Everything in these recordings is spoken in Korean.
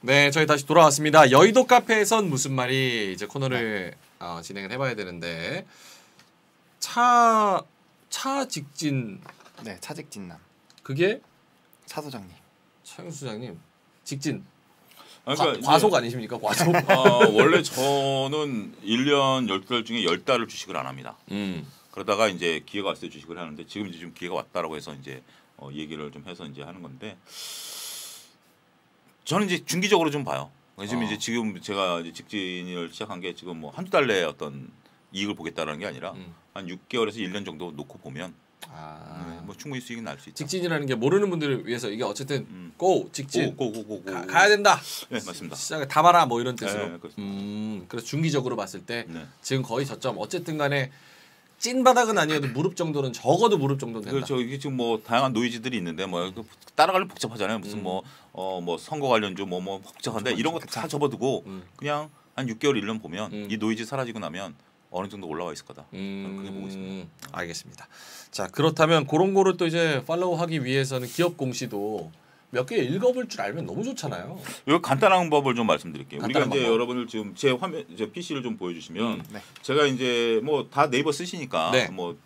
네, 저희 다시 돌아왔습니다. 여의도 카페에선 무슨 말이 이제 코너를 진행을 해봐야 되는데 차 직진. 네, 차직진남. 그게 차 소장님. 차영수 소장님 직진. 그러니까 과속 아니십니까? 과속. 원래 저는 1년 12달 중에 10달을 주식을 안 합니다. 그러다가 이제 기회가 왔을 때 주식을 하는데 지금 이제 좀 기회가 왔다라고 해서 이제 얘기를 좀 해서 이제 하는 건데 저는 이제 중기적으로 좀 봐요. 지금 제가 이제 직진을 시작한 게 지금 뭐 한두 달 내에 어떤 이익을 보겠다라는 게 아니라 한 6개월에서 1년 정도 놓고 보면 뭐 충분히 수익이 날 수 있다. 직진이라는 게 모르는 분들을 위해서 이게 어쨌든 고 직진 고 가야 된다. 네, 맞습니다. 시작을 다 봐라 뭐 이런 뜻으로. 네, 그래서 중기적으로 봤을 때 네. 지금 거의 저점. 어쨌든 간에 찐 바닥은 아니어도 무릎 정도는 적어도 무릎 정도는 된다. 그렇죠. 이게 지금 뭐 다양한 노이즈들이 있는데 뭐 따라가려면 복잡하잖아요. 무슨 뭐 선거 관련주 뭐 복잡한데 이런 거 다 접어두고 그냥 한 6개월 1년 보면 이 노이즈 사라지고 나면 어느 정도 올라와 있을 거다. 저는 그렇게 보고 있습니다. 알겠습니다. 자, 그렇다면 그런 거를 또 이제 팔로우하기 위해서는 기업 공시도 몇 개 읽어볼 줄 알면 너무 좋잖아요. 이거 간단한 법을 좀 말씀드릴게요. 우리가 이제 방법. 여러분들 지금 제 화면, 제 PC를 좀 보여주시면 네. 제가 이제 뭐 다 네이버 쓰시니까 네. 뭐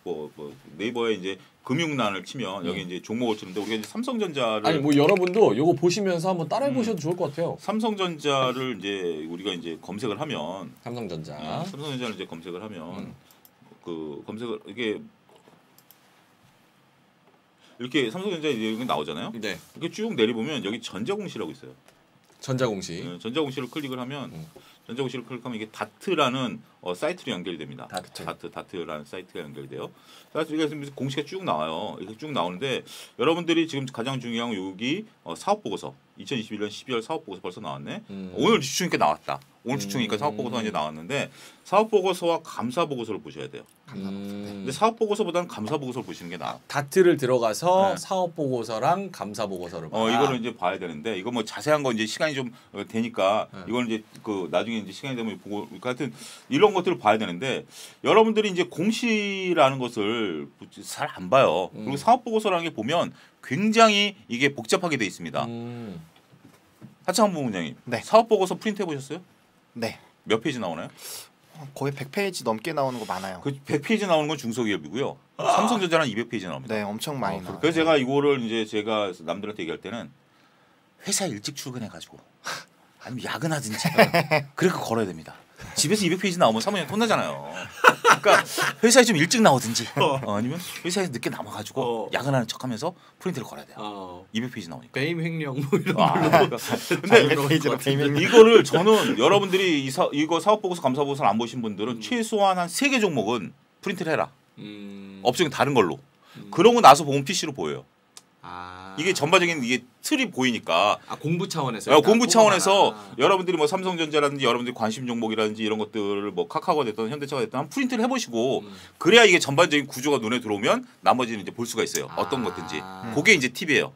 네이버에 이제 금융란을 치면 여기 이제 종목을 치는데 우리가 이제 삼성전자를 아니 뭐 여러분도 요거 보시면서 한번 따라해 보셔도 좋을 것 같아요. 삼성전자를 이제 우리가 이제 검색을 하면 삼성전자. 삼성전자를 이제 검색을 하면 그 검색을 이렇게 삼성전자 이렇게 나오잖아요. 네. 이렇게 쭉 내려보면 여기 전자공시라고 있어요. 전자공시. 전자공시를 클릭을 하면 전자공시를 클릭하면 이게 다트라는 사이트로 연결됩니다. 다트라는 사이트가 연결돼요. 그래서 여기 공시가 쭉 나와요. 이렇게 쭉 나오는데 여러분들이 지금 가장 중요한 건 여기 사업 보고서 2021년 12월 사업 보고서 벌써 나왔네. 오늘 주중이니까 나왔다. 오늘 주중이니까 사업 보고서가 이제 나왔는데 사업 보고서와 감사 보고서를 보셔야 돼요. 근데 사업 보고서보다는 감사 보고서를 보시는 게 나아. 다트를 들어가서 네. 사업 보고서랑 감사 보고서를 봐. 이거를 이제 봐야 되는데 이거 뭐 자세한 건 이제 시간이 좀 되니까 이거는 이제 그 나중에 이제 시간이 되면 보고 하여튼 이런 것들을 봐야 되는데 여러분들이 이제 공시라는 것을 잘 안 봐요. 그리고 사업 보고서라는 게 보면 굉장히 이게 복잡하게 돼 있습니다. 하창원 본부장님, 네. 사업 보고서 프린트 해보셨어요? 네. 몇 페이지 나오나요? 거의 100페이지 넘게 나오는 거 많아요. 그 100페이지 나오는 건 중소기업이고요. 삼성전자는 200페이지 나옵니다. 네, 엄청 많이 나와요. 그래서 제가 이거를 이제 제가 남들한테 얘기할 때는 회사 일찍 출근해가지고 아니면 야근하든지 그렇게 걸어야 됩니다. 집에서 200페이지 나오면 사모님 혼나잖아요. 그러니까 회사에 좀 일찍 나오든지 아니면 회사에서 늦게 남아가지고 야근하는 척하면서 프린트를 걸어야 돼요. 200페이지 나오니까. 배임 횡령 뭐 이런 걸로. 근데 이거를 저는 여러분들이 이거 사업 보고서 감사 보고서를 안 보신 분들은 최소한 한 3개 종목은 프린트를 해라. 업종이 다른 걸로. 그러고 나서 보면 PC로 보여요. 이게 전반적인 이게 틀이 보이니까 공부 차원에서 공부 차원에서 여러분들이 뭐 삼성전자라든지 여러분들이 관심 종목이라든지 이런 것들을 뭐 카카오가 됐든 현대차가 됐든 한 프린트를 해보시고 그래야 이게 전반적인 구조가 눈에 들어오면 나머지는 이제 볼 수가 있어요. 어떤 것든지 그게 이제 팁이에요.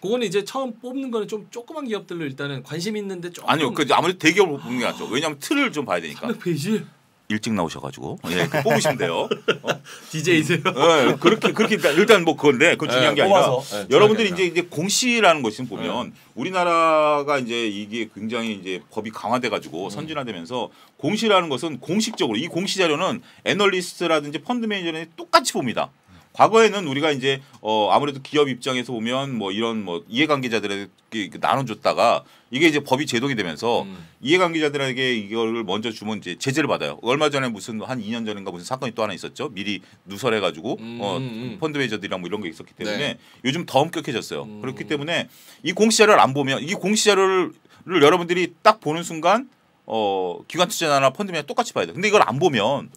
그거는 이제 처음 뽑는 거는 좀 조그만 기업들로 일단은 관심 있는데 조금 아니요, 그 아무래도 대기업을 뽑는 게 낫죠. 왜냐하면 틀을 좀 봐야 되니까. 300페이지 일찍 나오셔가지고 뽑으시면 돼요. DJ세요. 네, 그렇게 일단 뭐 그건데 그건 중요한 게 아니라 여러분들이 중요한 게 이제 공시라는 것을 보면 우리나라가 이제 이게 굉장히 이제 법이 강화돼가지고 선진화되면서 공시라는 것은 공식적으로 이 공시 자료는 애널리스트라든지 펀드 매니저는 똑같이 봅니다. 과거에는 우리가 이제 아무래도 기업 입장에서 보면 뭐 이런 뭐 이해관계자들에게 나눠줬다가 이게 이제 법이 제동이 되면서 이해관계자들에게 이거를 먼저 주면 이제 제재를 받아요. 얼마 전에 무슨 한 2년 전인가 무슨 사건이 또 하나 있었죠. 미리 누설해가지고 펀드 매니저들이랑 뭐 이런 게 있었기 때문에 네. 요즘 더 엄격해졌어요. 그렇기 때문에 이 공시 자료를 안 보면 이 공시 자료를 여러분들이 딱 보는 순간 기관 투자자나 펀드 매니저 똑같이 봐야 돼. 근데 이걸 안 보면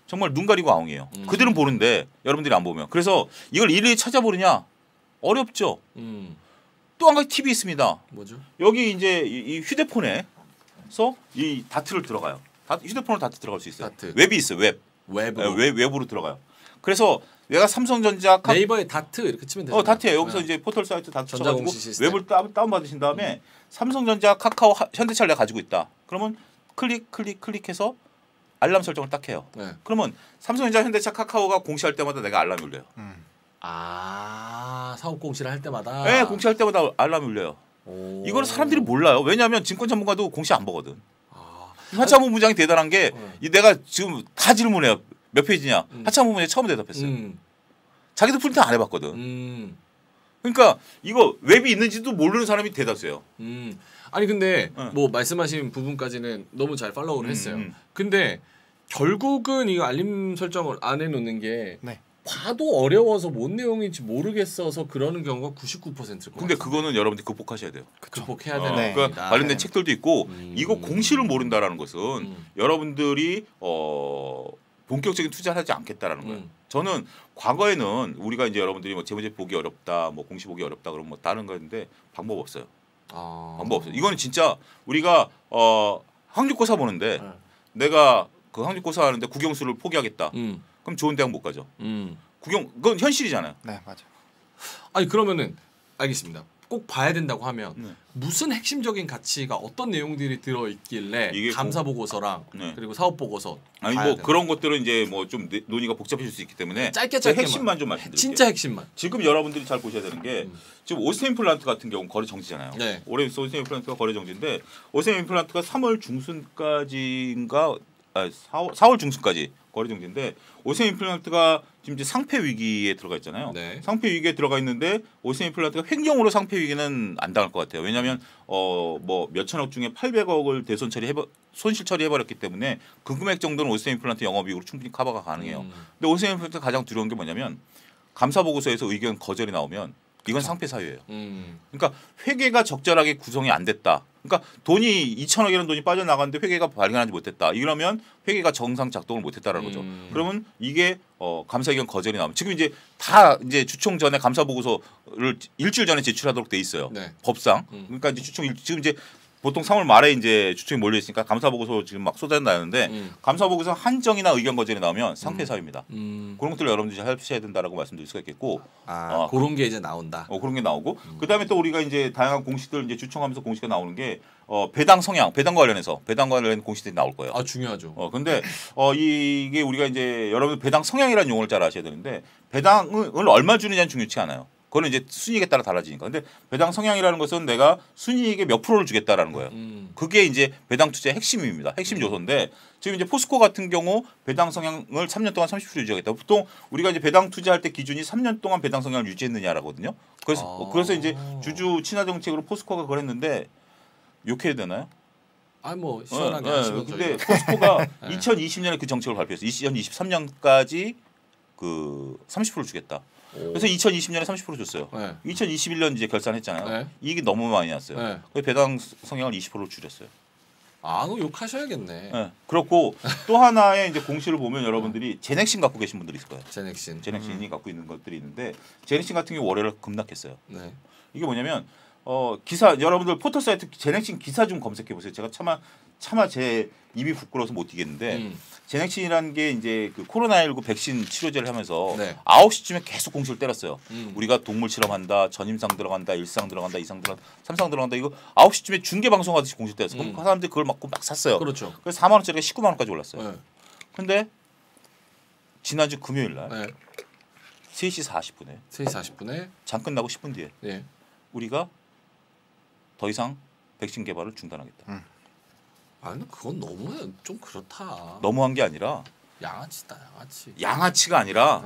정말 눈 가리고 아웅이에요. 그들은 보는데 여러분들이 안 보면. 그래서 이걸 일일이 찾아보느냐 어렵죠. 또 한 가지 팁이 있습니다. 뭐죠? 여기 이제 이 휴대폰에서 이 다트를 들어가요. 휴대폰으로 다트 들어갈 수 있어요. 다트. 웹이 있어요. 웹으로. 웹으로 들어가요. 그래서 내가 삼성전자 네이버에 다트 이렇게 치면 되죠. 다트예요. 여기서 이제 포털 사이트 다트 쳐가지고 전자공시 시스템. 웹을 다운 받으신 다음에 삼성전자, 카카오, 현대차를 내가 가지고 있다. 그러면 클릭해서 알람 설정을 딱 해요. 네. 그러면 삼성전자, 현대차, 카카오가 공시할 때마다 내가 알람이 울려요. 사업 공시를 할 때마다. 네, 공시할 때마다 알람이 울려요. 오. 이거는 사람들이 몰라요. 왜냐하면 증권 전문가도 공시 안 보거든. 아. 하차무 부장이 대단한 게 네. 내가 지금 다 질문해요. 몇 페이지냐? 하차무 부장이 처음 대답했어요. 자기도 프린트 안 해봤거든. 그러니까 이거 웹이 있는지도 모르는 사람이 대다수예요. 아니 근데 네. 뭐 말씀하신 부분까지는 너무 잘 팔로우를 했어요. 음. 근데 결국은 이거 알림 설정을 안 해놓는 게 네. 봐도 어려워서 뭔 내용인지 모르겠어서 그러는 경우가 99%일 것 근데 같아요. 그거는 여러분들이 극복하셔야 돼요. 극복해야 어, 되는 네. 그러니까 겁니다. 관련된 책들도 있고 이거 음. 공시를 모른다라는 것은 음. 여러분들이 본격적인 투자를 하지 않겠다라는 거예요. 저는 과거에는 우리가 이제 여러분들이 뭐 재무제표 보기 어렵다, 뭐 공시 보기 어렵다 그러면 뭐 다른 거였는데 방법 없어요. 방법 없어요. 이거는 진짜 우리가 학력고사 보는데 네. 내가 그 학력고사 하는데 국영수를 포기하겠다. 음. 그럼 좋은 대학 못 가죠. 음. 그건 현실이잖아요. 네, 맞아. 아니 그러면은 알겠습니다. 꼭 봐야 된다고 하면 네. 무슨 핵심적인 가치가 어떤 내용들이 들어 있길래 이게 감사 보고서랑 네. 그리고 사업 보고서 아니 봐야 뭐 되나? 그런 것들은 이제 뭐 좀 논의가 복잡해질 수 있기 때문에 짧게 제가 짧게만. 핵심만 좀 말씀드릴게요. 진짜 핵심만. 지금 여러분들이 잘 보셔야 되는 게 지금 오스템 임플란트 같은 경우는 거래 정지잖아요. 네. 올해 오스템 임플란트가 거래 정지인데 오스템 임플란트가 3월 중순까지인가 4월 중순까지 거래 정지인데 오스템 임플란트가 지금 이제 상폐 위기에 들어가 있잖아요. 네. 상폐 상폐 위기에 들어가 있는데 오스템 임플란트가 횡령으로 상폐 위기는 안 당할 것 같아요. 왜냐하면 뭐 몇천억 중에 800억을 손실 처리해 버렸기 때문에 그 금액 정도는 오스템 임플란트 영업이익으로 충분히 커버가 가능해요. 근데 오스템 임플란트 가장 두려운 게 뭐냐면 감사 보고서에서 의견 거절이 나오면 이건 상폐 사유예요. 그러니까 회계가 적절하게 구성이 안 됐다. 그러니까 돈이 2천억이라는 돈이 빠져나갔는데 회계가 발견하지 못했다. 이러면 회계가 정상 작동을 못했다라는 거죠. 그러면 이게 감사 의견 거절이 나오면 지금 이제 다 이제 주총 전에 감사 보고서를 일주일 전에 제출하도록 돼 있어요. 네. 법상. 그러니까 이제 지금 이제 보통 3월 말에 이제 주총이 몰려 있으니까 감사 보고서 지금 막 쏟아나는데 감사 보고서 한정이나 의견 거절이 나오면 상폐 사유입니다. 그런 것들을 여러분들이 하셔야 된다라고 말씀드릴 수가 있겠고. 그런 게 이제 나온다. 그런 게 나오고 그다음에 또 우리가 이제 다양한 공시들 이제 주청하면서 공시가 나오는 게 배당 성향, 배당과 관련해서 배당과 관련 공시들이 나올 거예요. 아 중요하죠. 근데 이게 우리가 이제 여러분 배당 성향이라는 용어를 잘 아셔야 되는데 배당을 얼마 주느냐는 중요치 않아요. 그거는 이제 순이익에 따라 달라지니까. 근데 배당 성향이라는 것은 내가 순이익의 몇 프로를 주겠다라는 거예요. 그게 이제 배당 투자의 핵심입니다. 핵심 요소인데 지금 이제 포스코 같은 경우 배당 성향을 3년 동안 30% 유지하겠다. 보통 우리가 이제 배당 투자할 때 기준이 3년 동안 배당 성향을 유지했느냐라거든요. 그래서 이제 주주 친화 정책으로 포스코가 그랬는데 욕해야 되나요? 아니 뭐 시원하게 하시면 근데 포스코가 2020년에 그 정책을 발표했어요. 2023년까지 그 30% 주겠다. 그래서 2020년에 30% 줬어요. 네. 2021년 이제 결산했잖아요. 네. 이익이 너무 많이 났어요. 네. 그래서 배당 성향을 20%로 줄였어요. 그거 욕하셔야겠네. 네. 그렇고 또 하나의 이제 공시를 보면 여러분들이 제넥신 갖고 계신 분들이 있을 거예요. 제넥신. 제넥신이 갖고 있는 것들이 있는데 제넥신 같은 경우 월요일에 급락했어요. 네. 이게 뭐냐면 기사 여러분들 포털 사이트 제넥신 기사 좀 검색해 보세요. 제가 차마 제 입이 부끄러워서 못 뛰겠는데 제넥신이라는 게 이제 그 코로나19 백신 치료제를 하면서 네. 9시쯤에 계속 공시를 때렸어요. 우리가 동물 실험한다, 전임상 들어간다, 1상 들어간다, 2상 들어간다, 3상 들어간다. 이거 9시쯤에 중계 방송하듯이 공시를 때렸어요. 그럼 사람들이 그걸 맞고 막 샀어요. 그렇죠. 그래서 4만 원짜리가 19만 원까지 올랐어요. 네. 근데 지난주 금요일 날 네. 3시 40분에 3시 40분에 장 끝나고 10분 뒤에 예. 우리가 더 이상 백신 개발을 중단하겠다. 근데 그건 너무 좀 그렇다. 너무한 게 아니라 양아치다, 양아치. 양아치가 아니라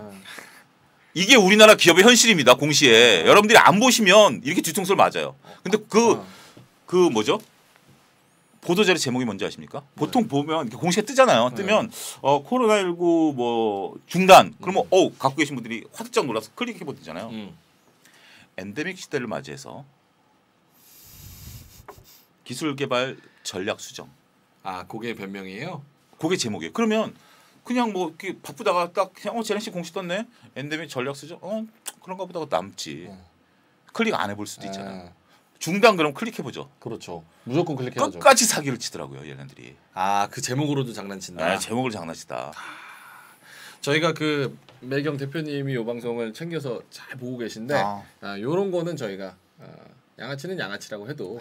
이게 우리나라 기업의 현실입니다. 공시에 여러분들이 안 보시면 이렇게 뒤통수를 맞아요. 근데 그 뭐죠? 보도자료 제목이 뭔지 아십니까? 보통 보면 이렇게 공시가 뜨잖아요. 뜨면 코로나19 뭐 중단 그러면 갖고 계신 분들이 화들짝 놀라서 클릭해 보잖아요. 엔데믹 시대를 맞이해서 기술 개발 전략 수정. 그게 변명이에요? 그게 제목이에요. 그러면 그냥 뭐 이렇게 바쁘다가 딱 그냥 제네시 공시 떴네. 엔데믹 전략 수정. 그런가 보다 남지. 클릭 안 해볼 수도 있잖아요. 중단 그럼 클릭해 보죠. 그렇죠. 무조건 클릭해야죠. 끝까지 사기를 치더라고요, 얘네들이. 그 제목으로도 장난친다. 제목을 장난치다. 저희가 그 매경 대표님이 이 방송을 챙겨서 잘 보고 계신데 요런 거는 저희가 양아치는 양아치라고 해도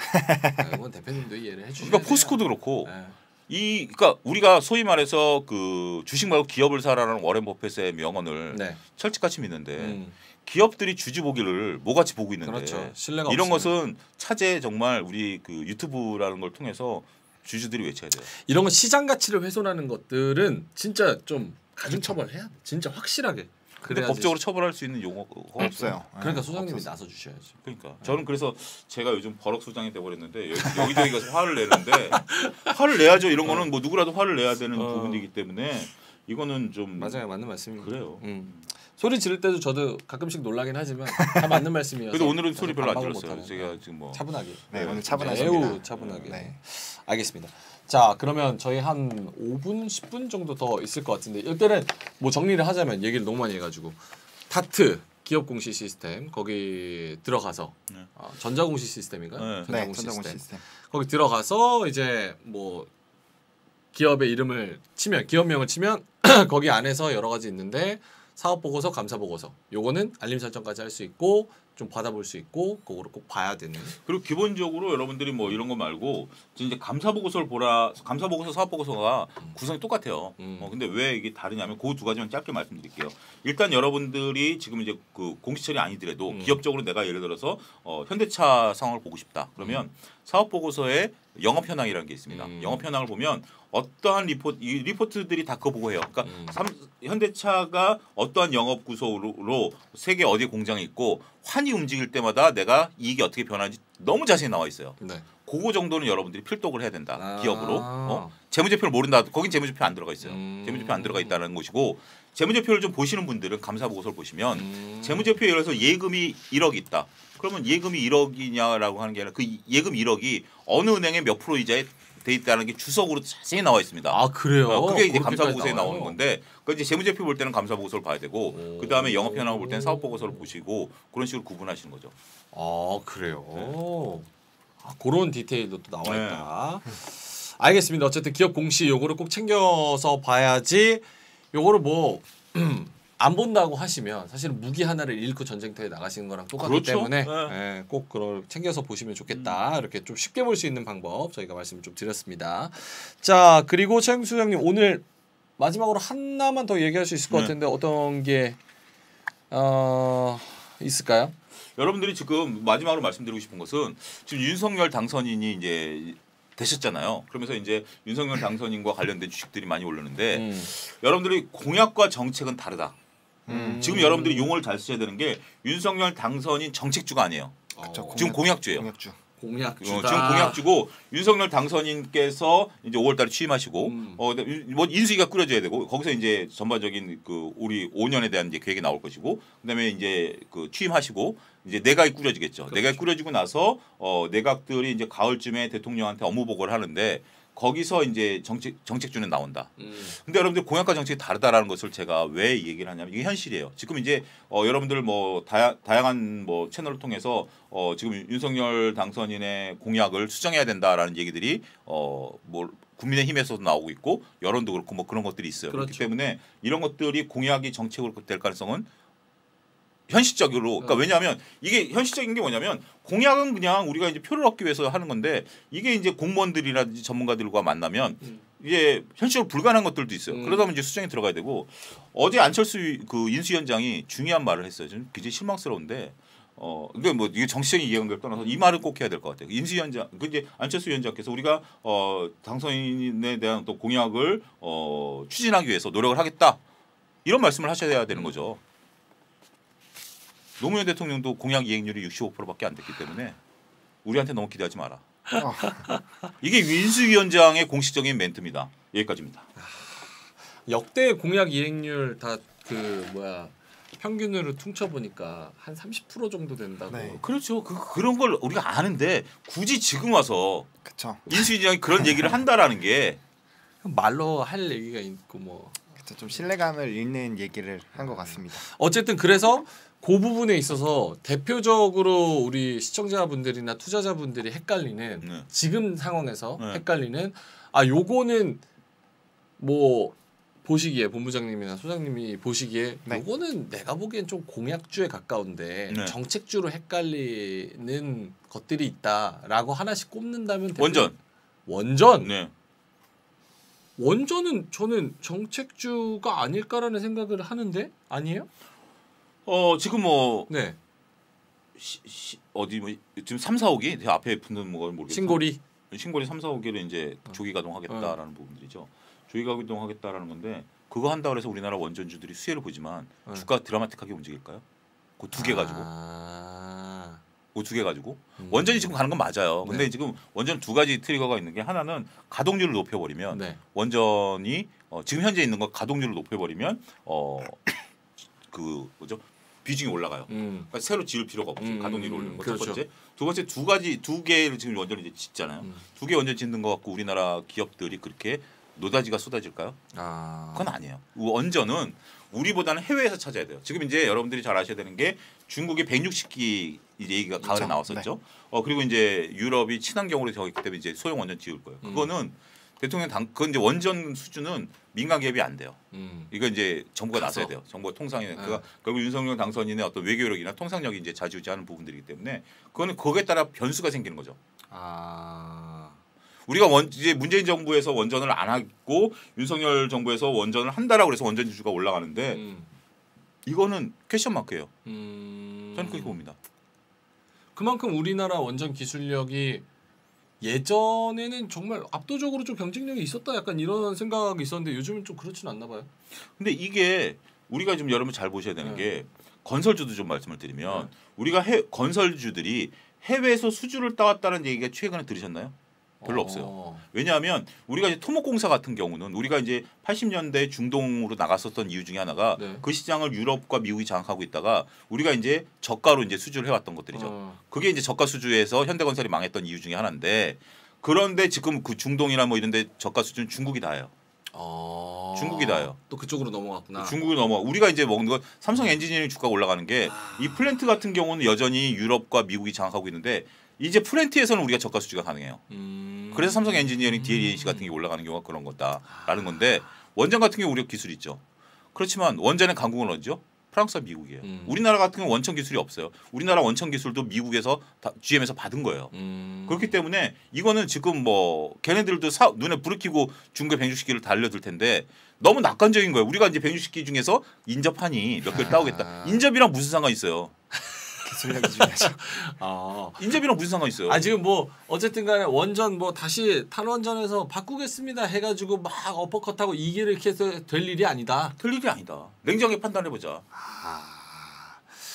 이건 대표님도 이해를 해주셔야 그러니까 포스코도 그렇고 네. 그러니까 우리가 소위 말해서 그 주식 말고 기업을 사라는 워렌 버핏의 명언을 철칙같이 믿는데 기업들이 주주 보기를 뭐같이 보고 있는데 그렇죠. 신뢰가 이런 없으면. 것은 차제 정말 우리 그 유튜브라는 걸 통해서 주주들이 외쳐야 돼요. 이런 거 시장 가치를 훼손하는 것들은 진짜 좀 가중처벌해야 돼. 진짜 확실하게. 근데 그래야지. 법적으로 처벌할 수 있는 용어가 없어요. 그러니까 네, 소장님이 없었어요. 나서 주셔야지. 그러니까 저는 그래서 제가 요즘 버럭 소장이 돼버렸는데 여기저기 가서 화를 내는데 화를 내야죠. 이런 거는 뭐 누구라도 화를 내야 되는 부분이기 때문에 이거는 좀 맞아요, 맞는 말씀입니다. 그래요. 소리 지를 때도 저도 가끔씩 놀라긴 하지만 다 맞는 말씀이어서. 그래도 오늘은 소리 별로 안 반박을 질렀어요. 못하는. 제가 지금 뭐 차분하게. 네, 오늘 차분하십니다. 매우 차분하게. 네. 알겠습니다. 자, 그러면 저희 한 5분, 10분 정도 더 있을 것 같은데 이때는 뭐 정리를 하자면 얘기를 너무 많이 해가지고 다트 기업 공시 시스템 거기 들어가서 네. 전자 공시 시스템인가요? 네. 전자공시 전자공 시스템. 시스템. 거기 들어가서 이제 뭐 기업의 이름을 치면 기업명을 치면 거기 안에서 여러 가지 있는데 사업 보고서, 감사 보고서. 요거는 알림 설정까지 할 수 있고 좀 받아볼 수 있고 그거를 꼭 봐야 되는. 그리고 기본적으로 여러분들이 뭐 이런 거 말고 이제 감사 보고서를 보라. 감사 보고서, 사업 보고서가 구성이 똑같아요. 근데 왜 이게 다르냐면 그 두 가지만 짧게 말씀드릴게요. 일단 여러분들이 지금 이제 그 공시처리 아니더라도 기업적으로 내가 예를 들어서 현대차 상황을 보고 싶다. 그러면 사업 보고서에 영업 현황이라는 게 있습니다. 영업 현황을 보면 어떠한 이 리포트들이 다 그거 보고 해요. 그러니까 현대차가 어떠한 영업 구조로 세계 어디에 공장이 있고 환이 움직일 때마다 내가 이익이 어떻게 변하는지 너무 자세히 나와 있어요. 네. 그거 정도는 여러분들이 필독을 해야 된다. 기업으로. 재무제표를 모른다. 거긴 재무제표 안 들어가 있어요. 재무제표 안 들어가 있다는 것이고 재무제표를 좀 보시는 분들은 감사 보고서를 보시면 재무제표에 예를 들어서 예금이 1억 있다. 그러면 예금이 1억이냐라고 하는 게 아니라 그 예금 1억이 어느 은행에 몇 프로 이자에 돼 있다는 게 주석으로 자세히 나와 있습니다. 아, 그래요? 그게 이제 그렇게까지 감사 보고서에 나와요? 나오는 건데 그 이제 재무제표 볼 때는 감사 보고서를 봐야 되고 그 다음에 영업 현황을 볼 때는 사업 보고서를 보시고 그런 식으로 구분하시는 거죠. 아, 그래요. 아, 그런 디테일도 또 나와 네. 있다. 알겠습니다. 어쨌든 기업 공시 요거를 꼭 챙겨서 봐야지. 요거를 뭐 안 본다고 하시면 사실은 무기 하나를 잃고 전쟁터에 나가시는 거랑 똑같기 그렇죠. 때문에 네. 예, 꼭 그걸 챙겨서 보시면 좋겠다. 이렇게 좀 쉽게 볼 수 있는 방법 저희가 말씀을 좀 드렸습니다. 자, 그리고 최영수 소장님 오늘 마지막으로 하나만 더 얘기할 수 있을 것 네. 같은데 어떤 게 있을까요? 여러분들이 지금 마지막으로 말씀드리고 싶은 것은 지금 윤석열 당선인이 이제 되셨잖아요. 그러면서 이제 윤석열 당선인과 관련된 주식들이 많이 오르는데 여러분들이 공약과 정책은 다르다. 지금 여러분들이 용어를 잘 쓰셔야 되는 게 윤석열 당선인 정책주가 아니에요. 그쵸, 지금 공약주예요. 공약주. 공약주다. 지금 공약주고 윤석열 당선인께서 이제 5월달에 취임하시고 뭐 인수위가 꾸려져야 되고 거기서 이제 전반적인 그 우리 5년에 대한 이제 계획이 나올 것이고 그다음에 이제 그 취임하시고 이제 내각이 꾸려지겠죠. 그렇죠. 내각이 꾸려지고 나서 내각들이 이제 가을쯤에 대통령한테 업무 보고를 하는데 거기서 이제 정책주는 나온다. 근데 여러분들 공약과 정책이 다르다라는 것을 제가 왜 이 얘기를 하냐면 이게 현실이에요. 지금 이제 여러분들 뭐 다양한 뭐 채널을 통해서 지금 윤석열 당선인의 공약을 수정해야 된다라는 얘기들이 뭐 국민의힘에서도 나오고 있고 여론도 그렇고 뭐 그런 것들이 있어요. 그렇죠. 그렇기 때문에 이런 것들이 공약이 정책으로 될 가능성은 현실적으로 그러니까 왜냐하면 이게 현실적인 게 뭐냐면 공약은 그냥 우리가 이제 표를 얻기 위해서 하는 건데 이게 이제 공무원들이라든지 전문가들과 만나면 이게 현실적으로 불가능한 것들도 있어요. 그러다 보면 이제 수정이 들어가야 되고 어제 안철수 그 인수위원장이 중요한 말을 했어요. 좀 굉장히 실망스러운데 이게 뭐 이게 정치적인 이해관계를 떠나서 이 말은 꼭 해야 될 것 같아요. 인수위원장 그 이제 안철수 위원장께서 우리가 당선인에 대한 또 공약을 추진하기 위해서 노력을 하겠다 이런 말씀을 하셔야 되는 거죠. 노무현 대통령도 공약 이행률이 65%밖에 안 됐기 때문에 우리한테 너무 기대하지 마라. 이게 인수위원장의 공식적인 멘트입니다. 여기까지입니다. 역대 공약 이행률 다 그 뭐야 평균으로 퉁쳐 보니까 한 30% 정도 된다고. 네. 그렇죠. 그런 걸 우리가 아는데 굳이 지금 와서 그쵸. 인수위원장이 그런 얘기를 한다라는 게 말로 할 얘기가 있고 뭐. 그쵸. 좀 신뢰감을 잃는 얘기를 한 것 같습니다. 어쨌든 그래서 그 부분에 있어서 대표적으로 우리 시청자분들이나 투자자분들이 헷갈리는 네. 지금 상황에서 네. 헷갈리는 요거는 뭐 보시기에 본부장님이나 소장님이 보시기에 네. 요거는 내가 보기엔 좀 공약주에 가까운데 네. 정책주로 헷갈리는 것들이 있다라고 하나씩 꼽는다면 원전. 원전 네. 원전은 저는 정책주가 아닐까라는 생각을 하는데 아니에요? 지금 뭐 네. 어디 뭐 지금 3, 4, 5기 제 앞에 붙는 뭐 모르겠어요. 신고리 3, 4, 5기를 이제 조기 가동하겠다라는 부분들이죠. 조기 가동하겠다라는 건데 그거 한다 그래서 우리나라 원전주들이 수혜를 보지만 주가 드라마틱하게 움직일까요? 그 두 개 가지고. 그 두 개 가지고 원전이 지금 가는 건 맞아요. 근데 네. 지금 원전 두 가지 트리거가 있는 게 하나는 가동률을 높여버리면 네. 원전이 지금 현재 있는 거 가동률을 높여버리면 그 뭐죠 비중이 올라가요. 그러니까 새로 지을 필요가 없죠. 가동률을 올리는 거. 그렇죠. 첫 번째, 두 번째 두 개를 지금 원전을 이제 짓잖아요. 두 개 원전 짓는 거 갖고 우리나라 기업들이 그렇게 노다지가 쏟아질까요? 그건 아니에요. 원전은 우리보다는 해외에서 찾아야 돼요. 지금 이제 여러분들이 잘 아셔야 되는 게 중국이 160기 이제 얘기가 가을에 그렇죠. 나왔었죠. 그리고 이제 유럽이 친환경으로 되어 있기 때문에 이제 소형 원전 지을 거예요. 그거는 대통령 그건 이제 원전 수준은 민간 기업이 안 돼요. 이거 이제 정부가 나서야 돼요. 정부가 통상에 결국 윤석열 당선인의 어떤 외교력이나 통상력이 이제 좌지우지하는 부분들이기 때문에 그거는 거기에 따라 변수가 생기는 거죠. 우리가 이제 문재인 정부에서 원전을 안 하고 윤석열 정부에서 원전을 한다라고 그래서 원전 지수가 올라가는데 이거는 퀘션 마크예요. 저는 그렇게 봅니다. 그만큼 우리나라 원전 기술력이 예전에는 정말 압도적으로 좀 경쟁력이 있었다 약간 이런 생각이 있었는데 요즘은 좀 그렇진 않나 봐요. 근데 이게 우리가 좀 여러분 잘 보셔야 되는 게 건설주도 좀 말씀을 드리면 우리가 건설주들이 해외에서 수주를 따왔다는 얘기가 최근에 들으셨나요? 별로 없어요. 왜냐하면 우리가 이제 토목공사 같은 경우는 우리가 이제 80년대 중동으로 나갔었던 이유 중에 하나가 그 시장을 유럽과 미국이 장악하고 있다가 우리가 이제 저가로 이제 수주를 해왔던 것들이죠. 그게 이제 저가 수주에서 현대건설이 망했던 이유 중에 하나인데 그런데 지금 그 중동이나 뭐 이런데 저가 수주는 중국이 다 해요. 중국이 다요. 또 그쪽으로 넘어갔구나. 중국이 우리가 이제 먹는 건 삼성 엔지니어링 주가가 올라가는 게 이 플랜트 같은 경우는 여전히 유럽과 미국이 장악하고 있는데 이제 플랜트에서는 우리가 저가 수주가 가능해요. 그래서 삼성 엔지니어링 DLENC 같은 게 올라가는 경우가 그런 거다라는 건데 원전 같은 경우 우리가 기술이 있죠. 그렇지만 원전의 강국은 어디죠? 프랑스와 미국이에요. 우리나라 같은 경우 원천 기술이 없어요. 우리나라 원천 기술도 미국에서 GM에서 받은 거예요. 그렇기 때문에 이거는 지금 뭐 걔네들도 눈에 불을 켜고 중국에 160기를 달려들 텐데 너무 낙관적인 거예요. 우리가 이제 160기 중에서 인접하니 몇 개를 따오겠다. 인접이랑 무슨 상관 있어요? 기술력이 중요하죠. 인접이랑 무슨 상관 있어요? 지금 뭐 어쨌든 간에 원전 뭐 다시 탈원전에서 바꾸겠습니다 해가지고 막 어퍼컷하고 이기를 이렇게 해서 될 일이 아니다. 될 일이 아니다. 냉정하게 판단해보자.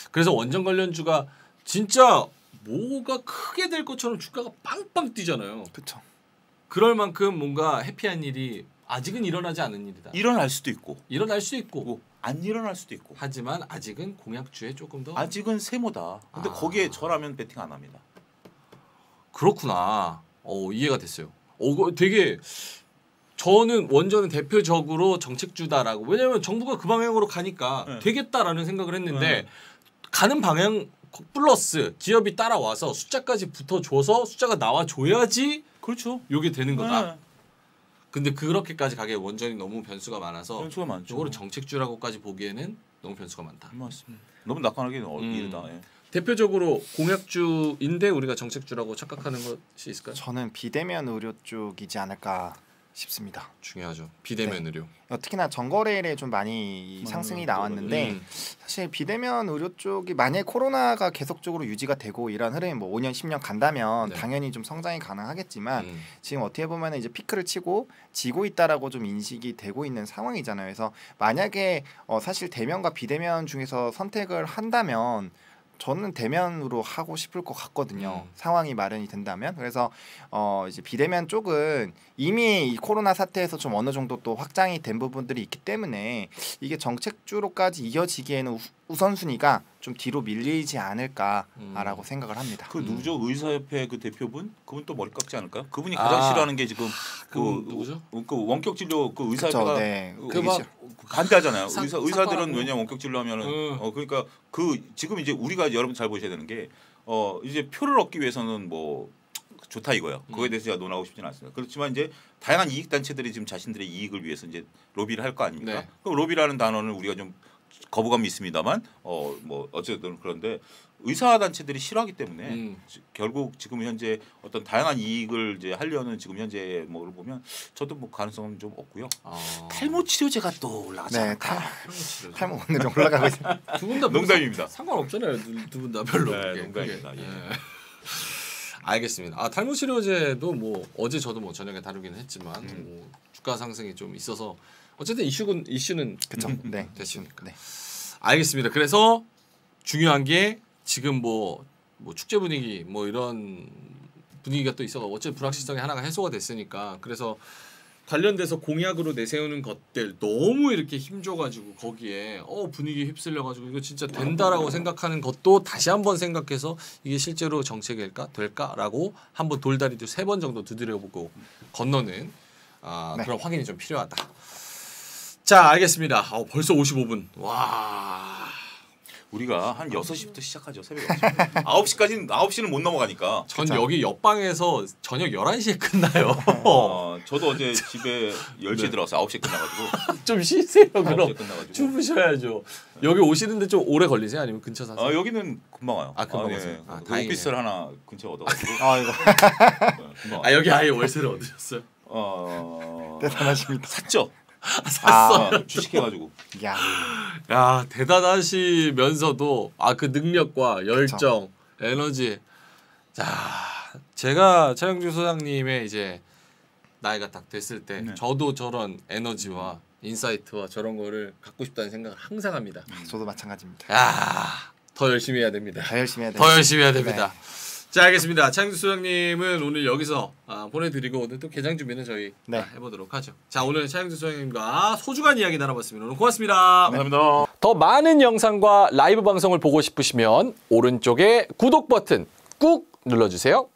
그래서 원전 관련주가 진짜 뭐가 크게 될 것처럼 주가가 빵빵 뛰잖아요. 그렇죠. 그럴 만큼 뭔가 해피한 일이 아직은 일어나지 않은 일이다. 일어날 수도 있고 일어날 수 있고 안 일어날 수도 있고 하지만 아직은 공약주에 조금 더 아직은 세모다. 근데 거기에 저라면 베팅 안 합니다. 그렇구나. 이해가 됐어요. 되게 저는 원전은 대표적으로 정책주다라고 왜냐하면 정부가 그 방향으로 가니까 되겠다라는 생각을 했는데 가는 방향 플러스 기업이 따라와서 숫자까지 붙어줘서 숫자가 나와줘야지 그렇죠. 요게 되는 거다. 근데 그렇게까지 가게 원전이 너무 변수가 많아서 변수가 많죠. 이거를 정책주라고까지 보기에는 너무 변수가 많다. 맞습니다. 너무 낙관하기는 이르다. 대표적으로 공약주인데 우리가 정책주라고 착각하는 것이 있을까요? 저는 비대면 의료 쪽이지 않을까 싶습니다. 중요하죠. 비대면 의료. 특히나 전거래일에 좀 많이 상승이 나왔는데 사실 비대면 의료 쪽이 만약에 코로나가 계속적으로 유지가 되고 이런 흐름이 뭐 5년 10년 간다면 당연히 좀 성장이 가능하겠지만 지금 어떻게 보면 이제 피크를 치고 지고 있다라고 좀 인식이 되고 있는 상황이잖아요. 그래서 만약에 사실 대면과 비대면 중에서 선택을 한다면 저는 대면으로 하고 싶을 것 같거든요. 상황이 마련이 된다면. 그래서 이제 비대면 쪽은 이미 이 코로나 사태에서 좀 어느 정도 또 확장이 된 부분들이 있기 때문에 이게 정책주로까지 이어지기에는 우선순위가 좀 뒤로 밀리지 않을까라고 생각을 합니다. 그 누구죠? 의사협회 그 대표분? 그분 또 머리 깎지 않을까요? 그분이 가장 싫어하는 게 지금 누구죠? 그 원격 진료 그 의사협회가 그막 반대하잖아요. 의사들은 왜냐 원격 진료 하면은 그러니까 그 지금 이제 우리가 여러분 잘 보셔야 되는 게 이제 표를 얻기 위해서는 뭐 좋다 이거예요. 그거에 대해서 제가 논하고 싶지는 않습니다. 그렇지만 이제 다양한 이익 단체들이 지금 자신들의 이익을 위해서 이제 로비를 할 거 아닙니까? 그럼 로비라는 단어는 우리가 좀 거부감이 있습니다만 뭐 어쨌든 그런데 의사 단체들이 싫어하기 때문에 결국 지금 현재 어떤 다양한 이익을 이제 하려는 지금 현재 뭐를 보면 저도 뭐 가능성은 좀 없고요. 탈모 치료제가 또 올라가지 않을까. 탈모 오늘 좀 올라가고 있어요. 두 분 다 농담입니다. 상관없잖아요. 두 분 다 별로. 네, 농담입니다. 예. 알겠습니다. 탈모 치료제도 뭐 어제 저도 뭐 저녁에 다루기는 했지만 뭐 주가 상승이 좀 있어서 어쨌든 이슈는 그쵸. 네. 됐으니까. 네. 알겠습니다. 그래서 중요한 게 지금 뭐 축제 분위기 뭐 이런 분위기가 또 있어. 어쨌든 불확실성이 하나가 해소가 됐으니까. 그래서 관련돼서 공약으로 내세우는 것들 너무 이렇게 힘줘가지고 거기에 분위기 휩쓸려가지고 이거 진짜 된다라고 생각하는 것도 다시 한번 생각해서 이게 실제로 정책일까 될까라고 한번 돌다리도 3번 정도 두드려보고 건너는 네. 그런 확인이 좀 필요하다. 자, 알겠습니다. 벌써 55분. 와. 우리가 한 6시부터 시작하죠. 새벽 9시. 9시는 못 넘어가니까. 전 여기 옆방에서 저녁 11시에 끝나요. 저도 어제 집에 10시에 들어가서 9시에 끝나가지고. 좀 쉬세요. 그럼 9시에 끝나가지고. 주무셔야죠. 여기 오시는데 좀 오래 걸리세요? 아니면 근처 사세요? 여기는 금방 와요. 금방 네. 오세요. 그 오피스를 하나 근처에 얻어가지고. 이거 금방 와요. 여기 아예 월세를 얻으셨어요? 대단하십니다. 샀죠. 샀어요. 주식해가지고. 야, 대단하시면서도 그 능력과 열정, 에너지. 자, 제가 차영주 소장님의 이제 나이가 딱 됐을 때 저도 저런 에너지와 인사이트와 저런 거를 갖고 싶다는 생각을 항상 합니다. 저도 마찬가지입니다. 야, 더 열심히 해야 됩니다. 더 열심히 해야 더 열심히 해야 됩니다. 자, 알겠습니다. 차영주 소장님은 오늘 여기서 보내드리고 오늘 또 개장 준비는 저희 해보도록 하죠. 자, 오늘 차영주 소장님과 소중한 이야기 나눠봤습니다. 오늘 고맙습니다. 감사합니다. 더 많은 영상과 라이브 방송을 보고 싶으시면 오른쪽에 구독 버튼 꾹 눌러주세요.